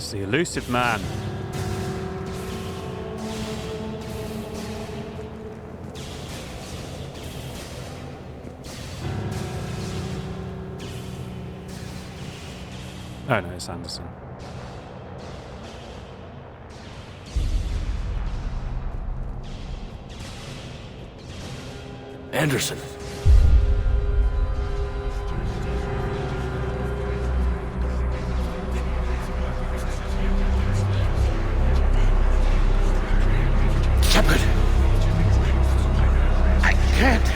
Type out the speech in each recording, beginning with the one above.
It's the elusive man. Oh no, it's Anderson. Anderson. Shepard! I can't!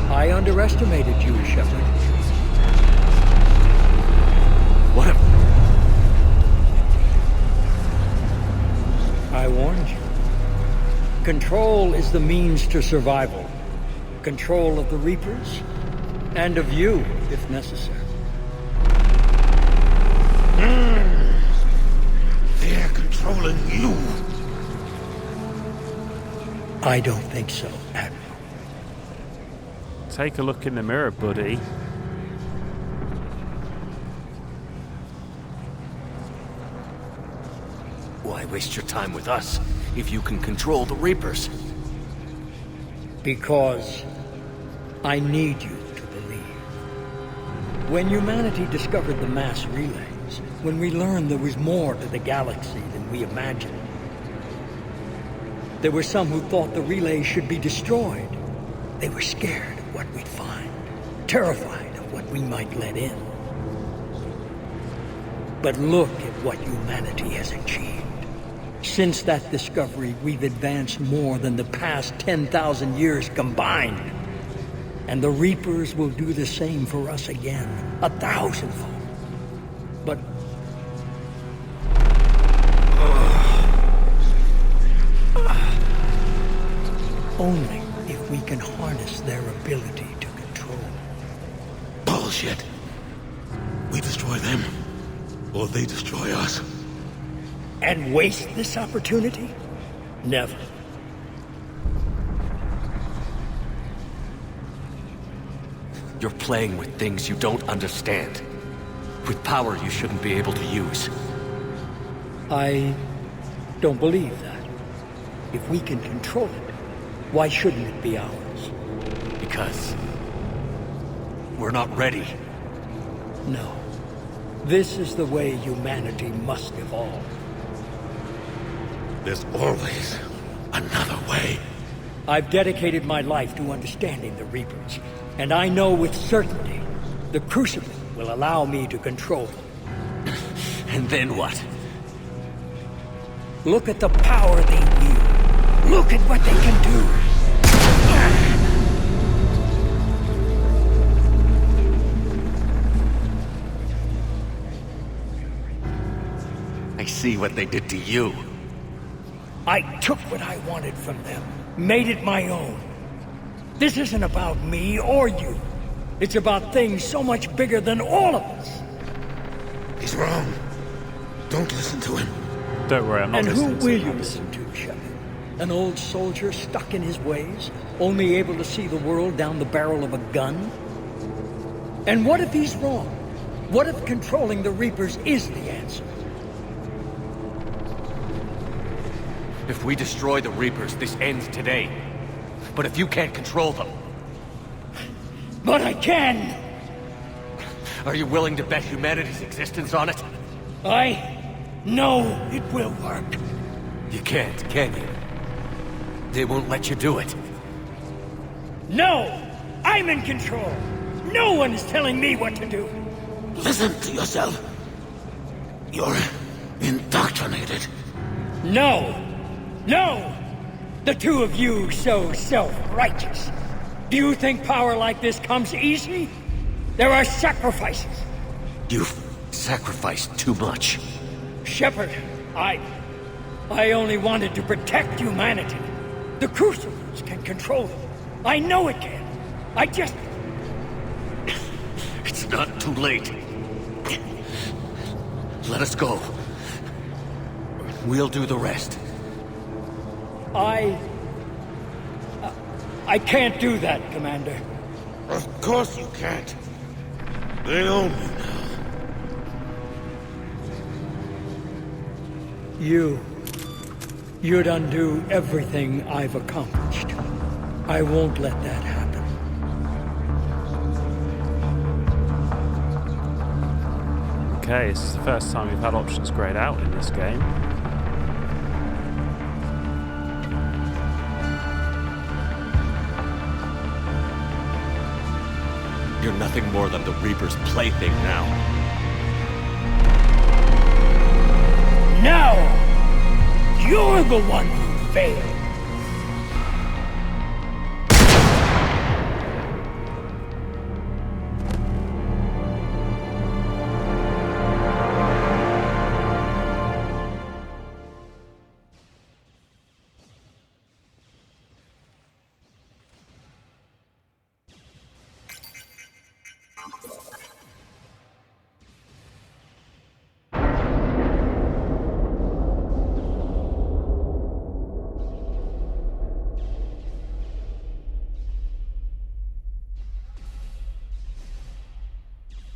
I underestimated you, Shepard. What a... I warned you. Control is the means to survival. Control of the Reapers, and of you, if necessary. They're controlling you. I don't think so, Admiral. Take a look in the mirror, buddy. Why waste your time with us if you can control the Reapers? Because I need you to believe. When humanity discovered the mass relays, when we learned there was more to the galaxy than we imagined, there were some who thought the relays should be destroyed. They were scared of what we'd find, terrified of what we might let in. But look at what humanity has achieved. Since that discovery, we've advanced more than the past 10,000 years combined. And the Reapers will do the same for us again, 1,000-fold. But... only if we can harness their ability to control. Bullshit. We destroy them, or they destroy us. And waste this opportunity? Never. You're playing with things you don't understand. With power you shouldn't be able to use. I don't believe that. If we can control it, why shouldn't it be ours? Because... we're not ready. No. This is the way humanity must evolve. There's always another way. I've dedicated my life to understanding the Reapers, and I know with certainty the Crucible will allow me to control them. And then what? Look at the power they wield. Look at what they can do. I see what they did to you. I took what I wanted from them, made it my own. This isn't about me or you. It's about things so much bigger than all of us. He's wrong. Don't listen to him. Don't worry, I'm not And who listening to will him. you listen to, Shepard? An old soldier stuck in his ways, only able to see the world down the barrel of a gun? And what if he's wrong? What if controlling the Reapers is the answer? If we destroy the Reapers, this ends today. But if you can't control them... But I can! Are you willing to bet humanity's existence on it? I know it will work. You can't, can you? They won't let you do it. No! I'm in control! No one is telling me what to do! Listen to yourself. You're indoctrinated. No! No! The two of you so self-righteous. Do you think power like this comes easy? There are sacrifices. You've sacrificed too much. Shepard, I only wanted to protect humanity. The Crucibles can control them. I know it can. I just... It's not too late. Let us go. We'll do the rest. I can't do that, Commander. Of course you can't. They own me now. You'd undo everything I've accomplished. I won't let that happen. Okay, this is the first time we've had options grayed out in this game. You're nothing more than the Reaper's plaything now. Now, you're the one who failed.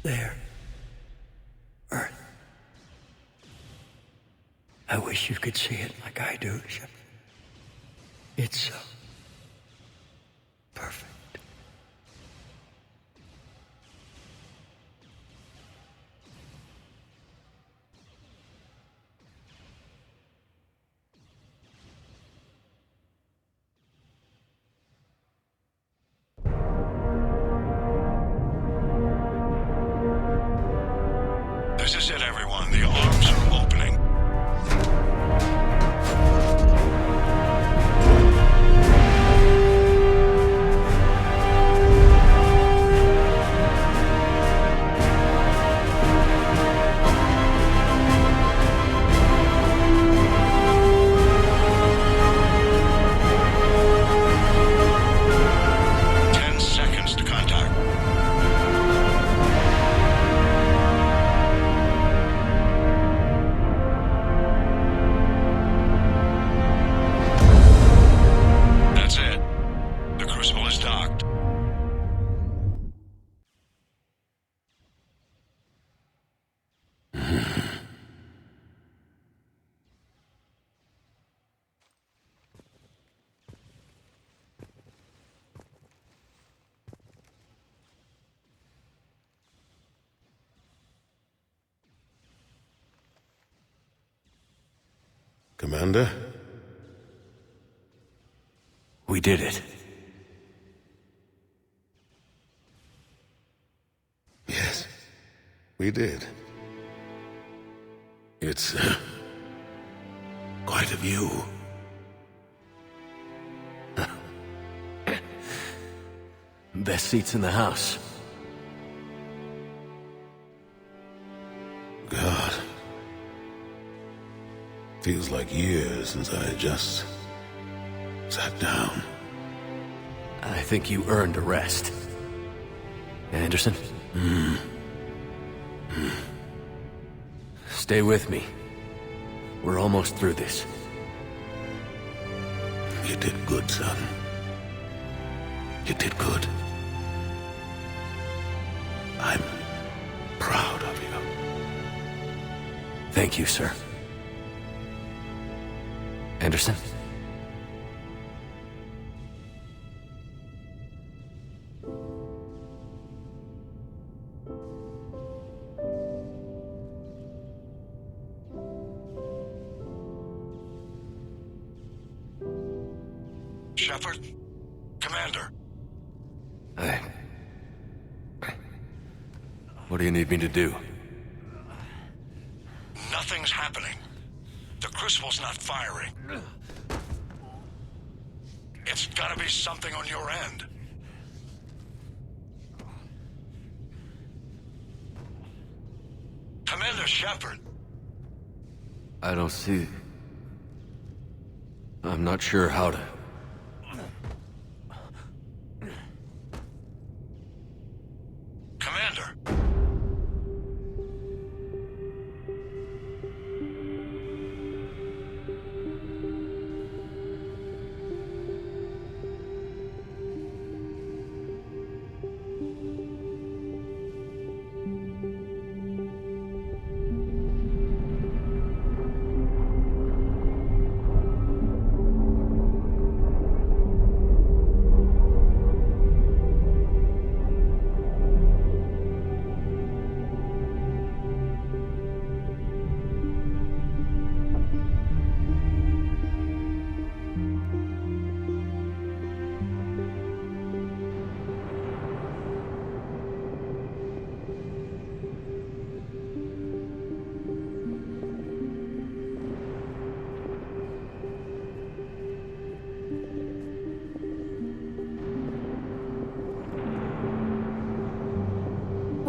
There. Earth. I wish you could see it like I do, Shepard. It's so perfect. This is it, everyone. The arms are opening. Commander? We did it. Yes, we did. It's quite a view. Best seats in the house. God. Feels like years since I just sat down. I think you earned a rest. Anderson? Stay with me. We're almost through this. You did good, son. You did good. I'm proud of you. Thank you, sir. Anderson? Shepard? Commander? What do you need me to do? Nothing's happening. The Crucible's not firing. It's gotta be something on your end. Commander Shepard! I don't see... I'm not sure how to... Commander!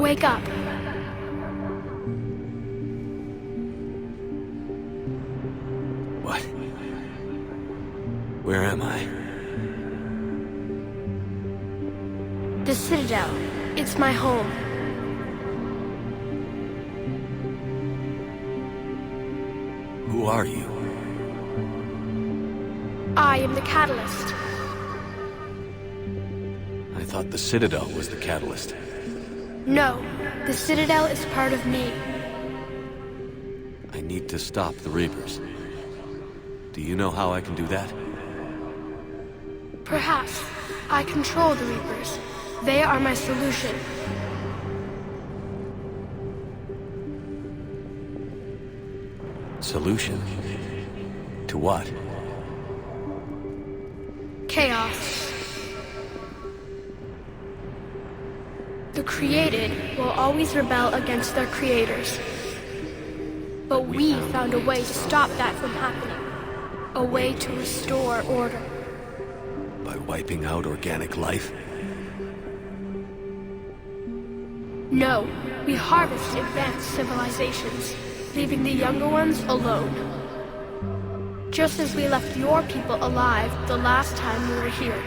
Wake up. What? Where am I? The Citadel. It's my home. Who are you? I am the Catalyst. I thought the Citadel was the catalyst. No, the Citadel is part of me. I need to stop the Reapers. Do you know how I can do that? Perhaps. I control the Reapers. They are my solution. Solution? To what? Chaos. The created will always rebel against their creators. But we found a way to stop that from happening. A way to restore order. By wiping out organic life? No, we harvest advanced civilizations, leaving the younger ones alone. Just as we left your people alive the last time we were here.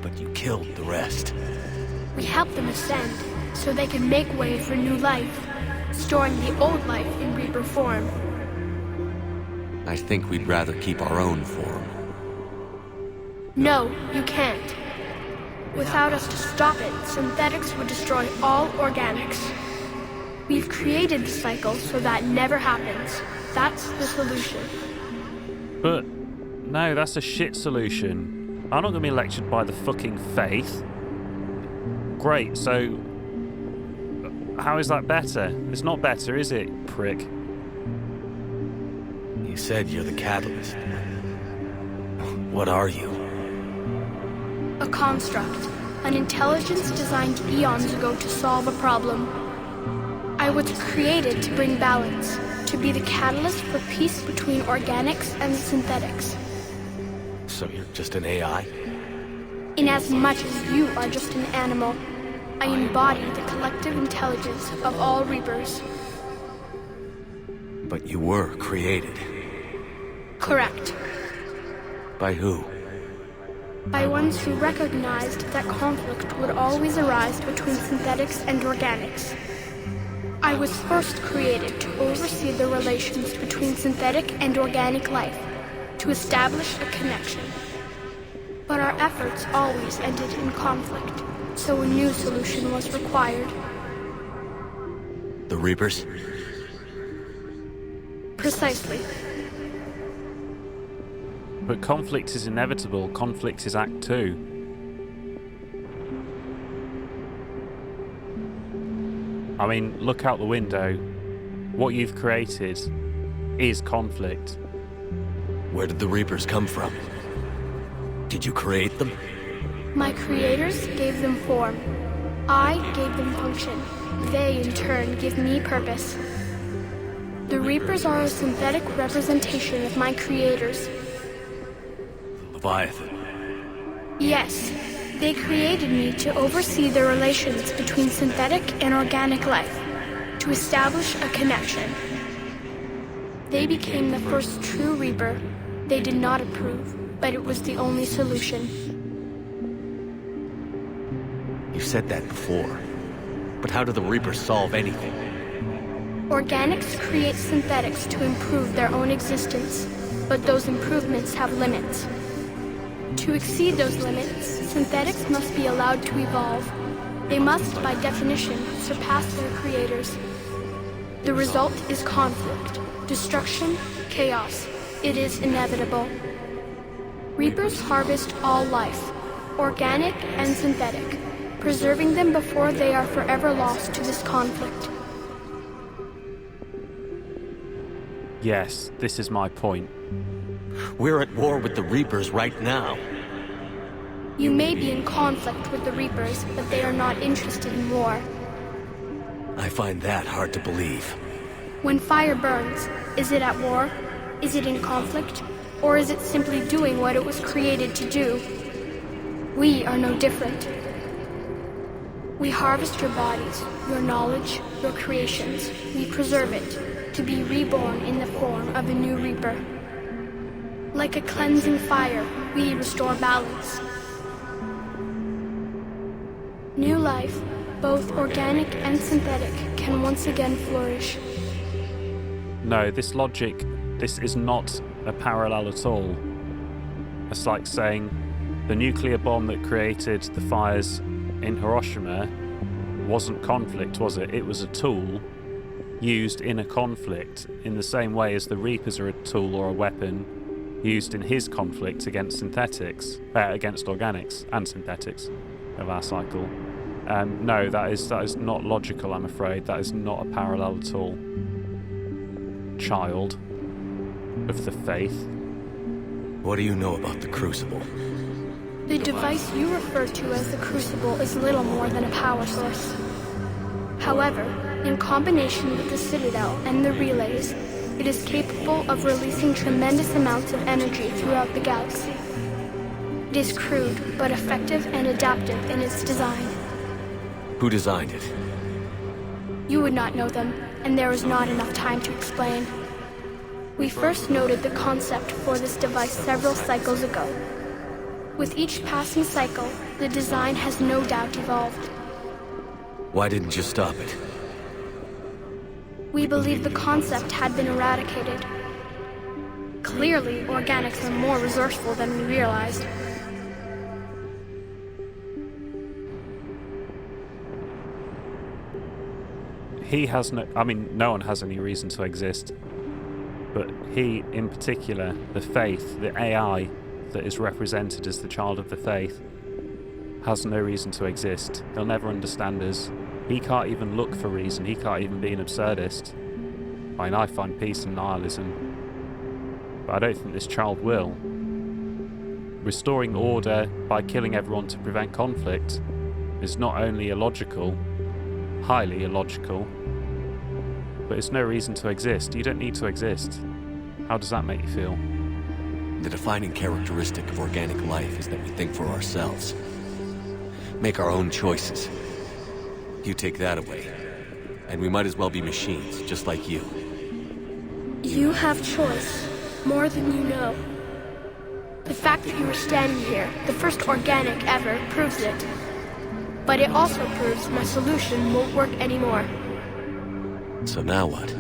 But you killed the rest. We helped them ascend, so they can make way for new life, storing the old life in Reaper form. I think we'd rather keep our own form. No, you can't. Without us to stop it, synthetics would destroy all organics. We've created the cycle so that never happens. That's the solution. But, no, that's a shit solution. I'm not going to be lectured by the fucking Fayth. Great, so... how is that better? It's not better, is it, prick? You said you're the catalyst. What are you? A construct. An intelligence designed eons ago to solve a problem. I was created to bring balance, to be the catalyst for peace between organics and synthetics. So you're just an AI? In as much as you are just an animal, I embody the collective intelligence of all Reapers. But you were created. Correct. By who? By ones who recognized that conflict would always arise between synthetics and organics. I was first created to oversee the relations between synthetic and organic life, to establish a connection. But our efforts always ended in conflict, so a new solution was required. The Reapers? Precisely. But conflict is inevitable. Conflict is Act 2. I mean, look out the window. What you've created is conflict. Where did the Reapers come from? Did you create them? My creators gave them form. I gave them function. They, in turn, give me purpose. The Reapers are a synthetic representation of my creators. Leviathan. Yes, they created me to oversee the relations between synthetic and organic life, to establish a connection. They became the first true Reaper. They did not approve, but it was the only solution. You said that before. But how do the Reapers solve anything? Organics create synthetics to improve their own existence, but those improvements have limits. To exceed those limits, synthetics must be allowed to evolve. They must, by definition, surpass their creators. The result is conflict, destruction, chaos. It is inevitable. Reapers harvest all life, organic and synthetic, preserving them before they are forever lost to this conflict. Yes, this is my point. We're at war with the Reapers right now. You may be in conflict with the Reapers, but they are not interested in war. I find that hard to believe. When fire burns, is it at war? Is it in conflict? Or is it simply doing what it was created to do? We are no different. We harvest your bodies, your knowledge, your creations. We preserve it, to be reborn in the form of a new Reaper. Like a cleansing fire, we restore balance. New life, both organic and synthetic, can once again flourish. No, this logic, this is not a parallel at all. It's like saying the nuclear bomb that created the fires in Hiroshima wasn't conflict, was it? It was a tool used in a conflict, in the same way as the Reapers are a tool or a weapon used in his conflict against synthetics, against organics and synthetics of our cycle. No, that is not logical, I'm afraid. That is not a parallel at all. Child of the Fayth. What do you know about the Crucible? The device you refer to as the Crucible is little more than a power source. However, in combination with the Citadel and the relays, it is capable of releasing tremendous amounts of energy throughout the galaxy. It is crude, but effective and adaptive in its design. Who designed it? You would not know them, and there is not enough time to explain. We first noted the concept for this device several cycles ago. With each passing cycle, the design has no doubt evolved. Why didn't you stop it? We believed the concept had been eradicated. Clearly, organics are more resourceful than we realized. He has no... I mean, no one has any reason to exist. But he, in particular, the Fayth, the AI that is represented as the child of the Fayth, has no reason to exist. They'll never understand us. He can't even look for reason. He can't even be an absurdist. I mean, I find peace in nihilism. But I don't think this child will. Restoring order by killing everyone to prevent conflict is not only illogical, highly illogical, but it's no reason to exist. You don't need to exist. How does that make you feel? The defining characteristic of organic life is that we think for ourselves. Make our own choices. You take that away, and we might as well be machines, just like you. You have choice, more than you know. The fact that you are standing here, the first organic ever, proves it. But it also proves my solution won't work anymore. So now what?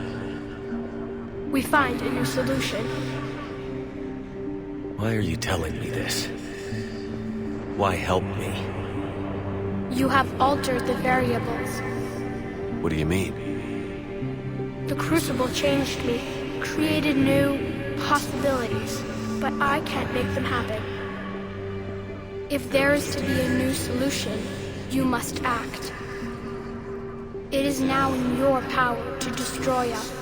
We find a new solution. Why are you telling me this? Why help me? You have altered the variables. What do you mean? The Crucible changed me, created new possibilities, but I can't make them happen. If there is to be a new solution, you must act. It is now in your power to destroy us.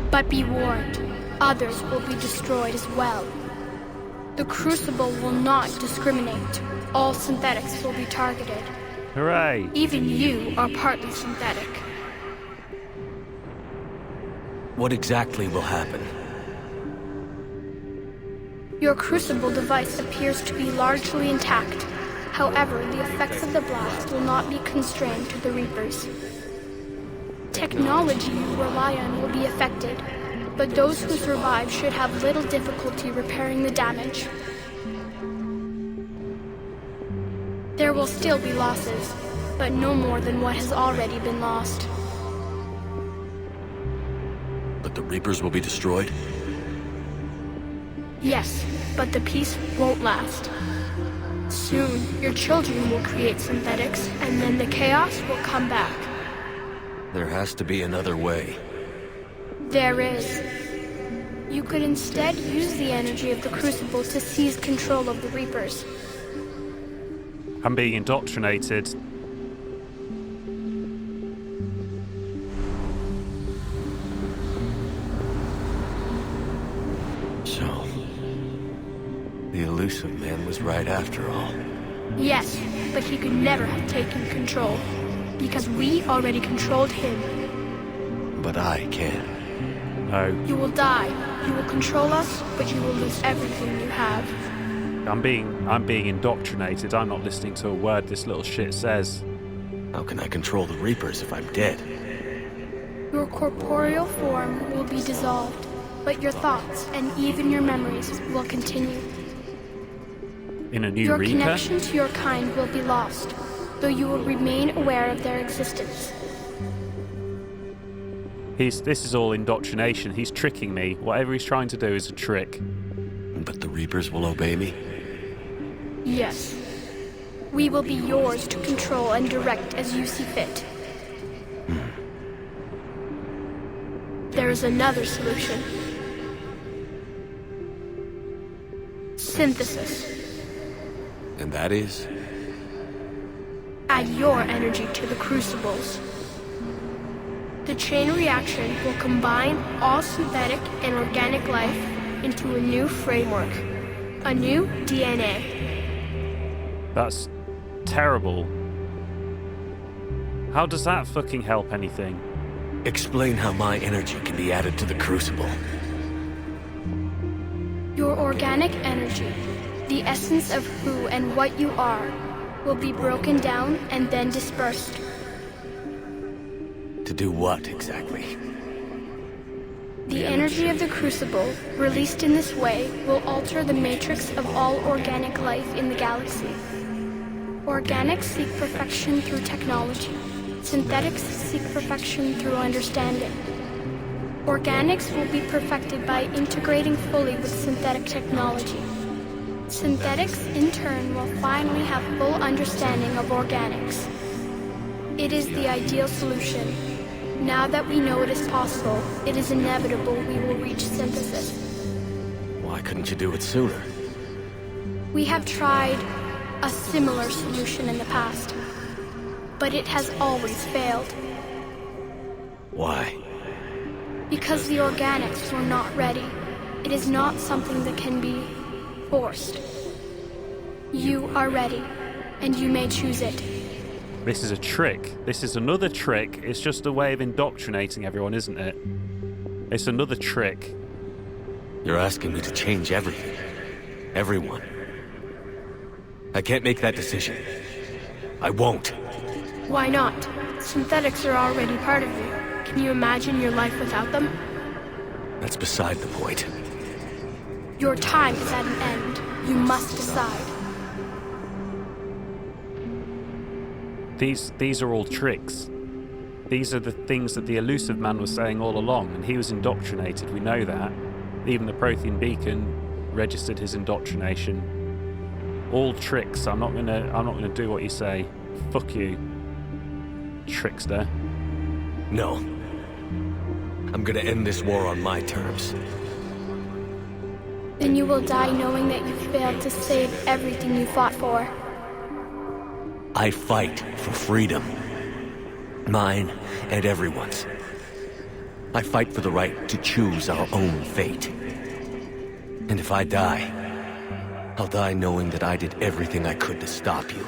But be warned, others will be destroyed as well. The Crucible will not discriminate. All synthetics will be targeted. Hooray! Even you are partly synthetic. What exactly will happen? Your Crucible device appears to be largely intact. However, the effects of the blast will not be constrained to the Reapers. Technology you rely on will be affected, but those who survive should have little difficulty repairing the damage. There will still be losses, but no more than what has already been lost. But the Reapers will be destroyed? Yes, but the peace won't last. Soon, your children will create synthetics, and then the chaos will come back. There has to be another way. There is. You could instead use the energy of the Crucible to seize control of the Reapers. I'm being indoctrinated. So, the elusive man was right after all. Yes, but he could never have taken control, because we already controlled him. But I can. Oh, You will die. You will control us, but you will lose everything you have. I'm being indoctrinated. I'm not listening to a word this little shit says. How can I control the Reapers if I'm dead? Your corporeal form will be dissolved, but your thoughts and even your memories will continue. In a new Your Reaper? connection to your kind will be lost, though you will remain aware of their existence. This is all indoctrination. He's tricking me. Whatever he's trying to do is a trick. But the Reapers will obey me? Yes. We will be yours to control and direct as you see fit. There is another solution. Synthesis. And that is? Add your energy to the Crucibles. The chain reaction will combine all synthetic and organic life into a new framework, a new DNA. That's terrible. How does that fucking help anything? Explain how my energy can be added to the Crucible. Your organic energy, the essence of who and what you are, will be broken down and then dispersed. To do what, exactly? The energy of the Crucible, released in this way, will alter the matrix of all organic life in the galaxy. Organics seek perfection through technology. Synthetics seek perfection through understanding. Organics will be perfected by integrating fully with synthetic technology. Synthetics, in turn, will finally have full understanding of organics. It is the ideal solution. Now that we know it is possible, it is inevitable we will reach synthesis. Why couldn't you do it sooner? We have tried a similar solution in the past, but it has always failed. Why? Because the organics were not ready. It is not something that can be forced. You are ready, and you may choose it. This is a trick. This is another trick. It's just a way of indoctrinating everyone, isn't it? It's another trick. You're asking me to change everything. Everyone. I can't make that decision. I won't. Why not? Synthetics are already part of you. Can you imagine your life without them? That's beside the point. Your time is at an end. You must decide. These are all tricks. These are the things that the elusive man was saying all along, and he was indoctrinated. We know that. Even the Prothean beacon registered his indoctrination. All tricks. I'm not gonna do what you say. Fuck you, trickster. No. I'm gonna end this war on my terms. Then you will die knowing that you failed to save everything you fought for. I fight for freedom. Mine and everyone's. I fight for the right to choose our own fate. And if I die, I'll die knowing that I did everything I could to stop you.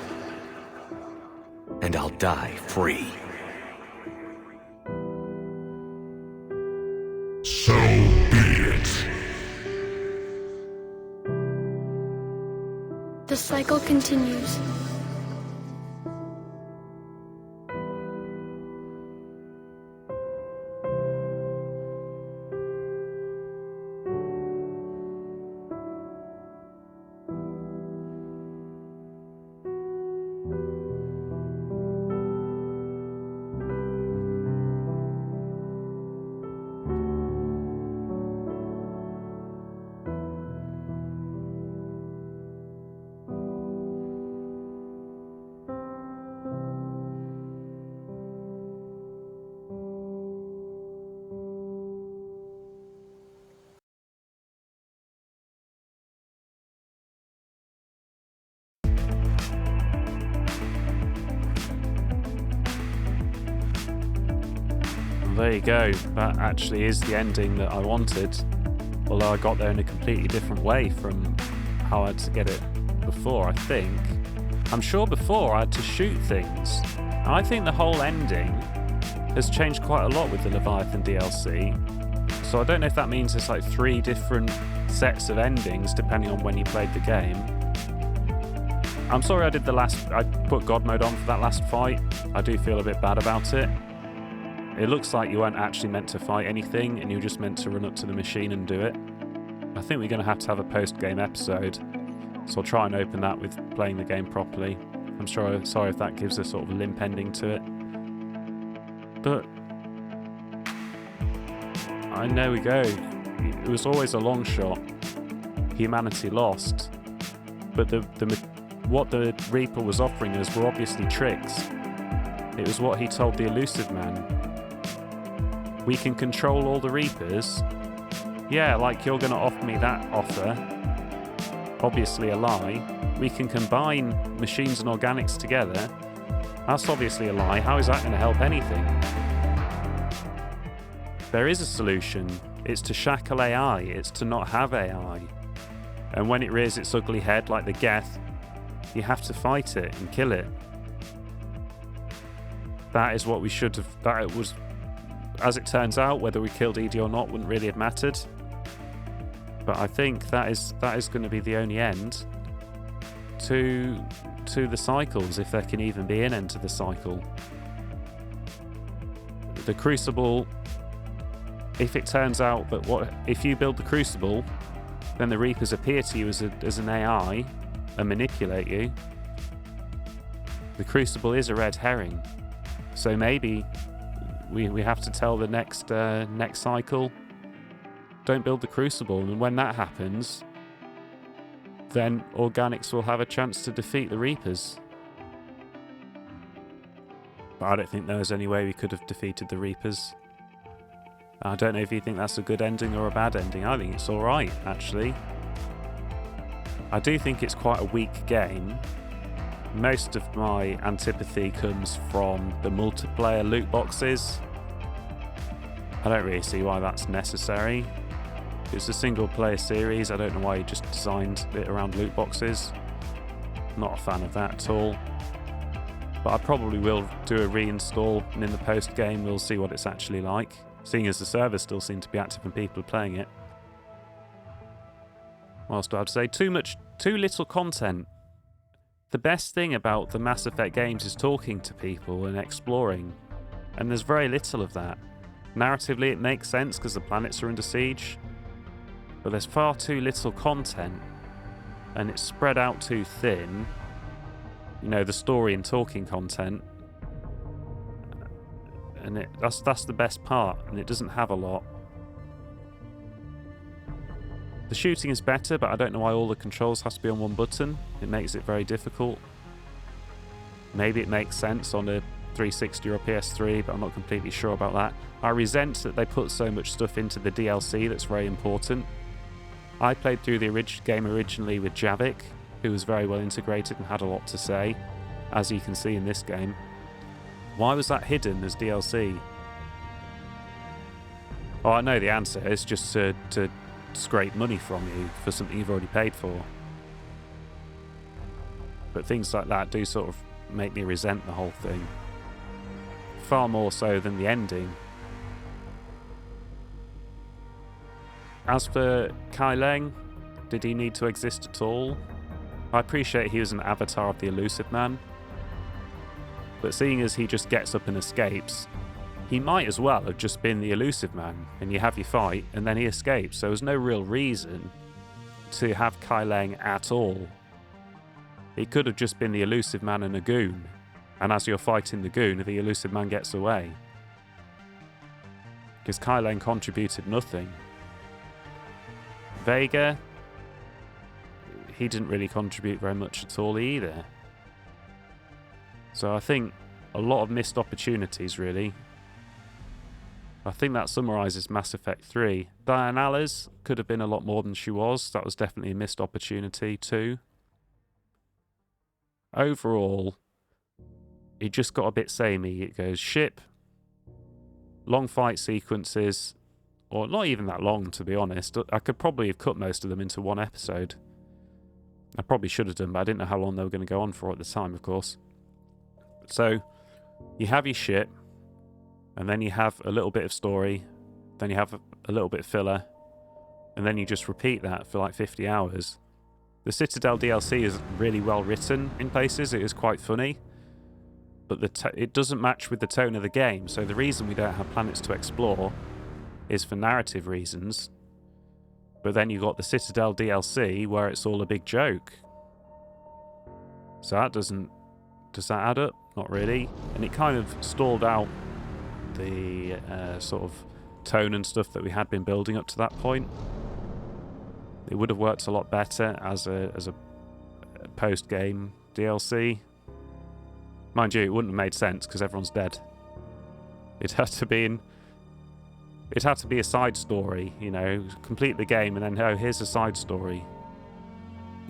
And I'll die free. So be it. The cycle continues. There you go. That actually is the ending that I wanted. Although I got there in a completely different way from how I had to get it before, I think. I'm sure before I had to shoot things. And I think the whole ending has changed quite a lot with the Leviathan DLC. So I don't know if that means it's like 3 different sets of endings depending on when you played the game. I'm sorry I put God mode on for that last fight. I do feel a bit bad about it. It looks like you weren't actually meant to fight anything and you were just meant to run up to the machine and do it. I think we're going to have a post-game episode, so I'll try and open that with playing the game properly. I'm sorry if that gives a sort of limp ending to it. But there we go. It was always a long shot. Humanity lost. But what the Reaper was offering us were obviously tricks. It was what he told the Elusive Man. We can control all the Reapers. Yeah, like you're going to offer me that offer. Obviously a lie. We can combine machines and organics together. That's obviously a lie. How is that going to help anything? There is a solution. It's to shackle AI. It's to not have AI. And when it rears its ugly head like the Geth, you have to fight it and kill it. That is what we should have... That was, as it turns out, whether we killed Edie or not wouldn't really have mattered. But I think that is going to be the only end to the cycles, if there can even be an end to the cycle. The Crucible, if it turns out that if you build the Crucible, then the Reapers appear to you as an AI and manipulate you. The Crucible is a red herring, so maybe we have to tell the next cycle, don't build the Crucible, and when that happens, then organics will have a chance to defeat the Reapers. But I don't think there was any way we could have defeated the Reapers. I don't know if you think that's a good ending or a bad ending. I think it's alright, actually. I do think it's quite a weak game. Most of my antipathy comes from the multiplayer loot boxes. I don't really see why that's necessary. It's a single player series. I don't know why you just designed it around loot boxes. Not a fan of that at all. But I probably will do a reinstall, and in the post game we'll see what it's actually like, seeing as the servers still seem to be active and people are playing it. What else do I have to say? Too little content. The best thing about the Mass Effect games is talking to people and exploring, and there's very little of that. Narratively it makes sense because the planets are under siege, but there's far too little content, and it's spread out too thin. You know, the story and talking content, and that's the best part, and it doesn't have a lot. The shooting is better, but I don't know why all the controls has to be on one button. It makes it very difficult. Maybe it makes sense on a 360 or a PS3, but I'm not completely sure about that. I resent that they put so much stuff into the DLC that's very important. I played through the game originally with Javik, who was very well integrated and had a lot to say, as you can see in this game. Why was that hidden as DLC? Oh, I know the answer. It's just to scrape money from you for something you've already paid for. But things like that do sort of make me resent the whole thing. Far more so than the ending. As for Kai Leng, did he need to exist at all? I appreciate he was an avatar of the Elusive Man, but seeing as he just gets up and escapes, he might as well have just been the Elusive Man, and you have your fight, and then he escapes, so there's no real reason to have Kai Leng at all. He could have just been the Elusive Man and a goon, and as you're fighting the goon, the Elusive Man gets away. Because Kai Leng contributed nothing. Vega, he didn't really contribute very much at all either. So I think a lot of missed opportunities, really. I think that summarises Mass Effect 3. Diana's could have been a lot more than she was. That was definitely a missed opportunity too. Overall, it just got a bit samey. It goes ship, long fight sequences, or not even that long, to be honest. I could probably have cut most of them into one episode. I probably should have done, but I didn't know how long they were going to go on for at the time, of course. So, you have your ship, and then you have a little bit of story, then you have a little bit of filler, and then you just repeat that for like 50 hours. The Citadel DLC is really well written in places. It is quite funny, but it doesn't match with the tone of the game. So the reason we don't have planets to explore is for narrative reasons. But then you've got the Citadel DLC where it's all a big joke. So that does that add up? Not really. And it kind of stalled out the sort of tone and stuff that we had been building up to that point. It would have worked a lot better as a post-game DLC. Mind you, it wouldn't have made sense because everyone's dead. It had to be a side story, you know, complete the game and then, oh, here's a side story.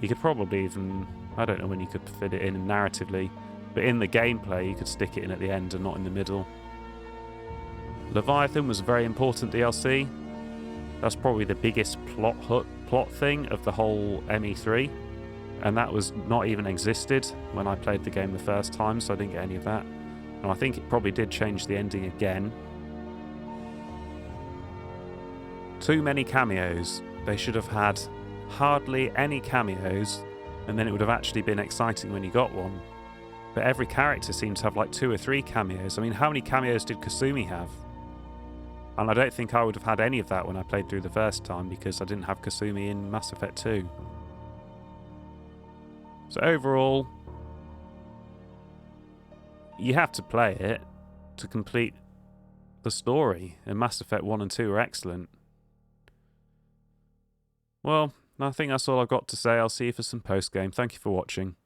You could probably even, I don't know when you could fit it in narratively, but in the gameplay you could stick it in at the end and not in the middle. Leviathan was a very important DLC. That's probably the biggest plot thing of the whole ME3, and that was not even existed when I played the game the first time, so I didn't get any of that. And I think it probably did change the ending again. Too many cameos. They should have had hardly any cameos, and then it would have actually been exciting when you got one. But every character seemed to have like 2 or 3 cameos. I mean, how many cameos did Kasumi have? And I don't think I would have had any of that when I played through the first time because I didn't have Kasumi in Mass Effect 2. So overall, you have to play it to complete the story, and Mass Effect 1 and 2 are excellent. Well, I think that's all I've got to say. I'll see you for some post-game. Thank you for watching.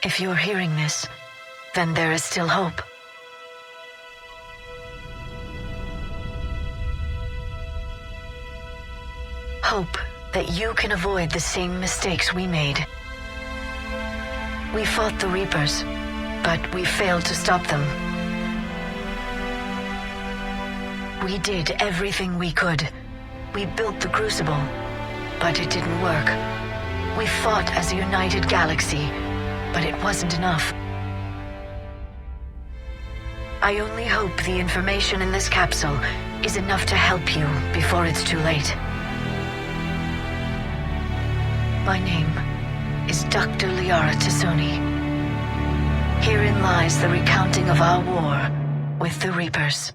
If you're hearing this, then there is still hope. Hope that you can avoid the same mistakes we made. We fought the Reapers, but we failed to stop them. We did everything we could. We built the Crucible, but it didn't work. We fought as a united galaxy, but it wasn't enough. I only hope the information in this capsule is enough to help you before it's too late. My name is Dr. Liara T'Soni. Herein lies the recounting of our war with the Reapers.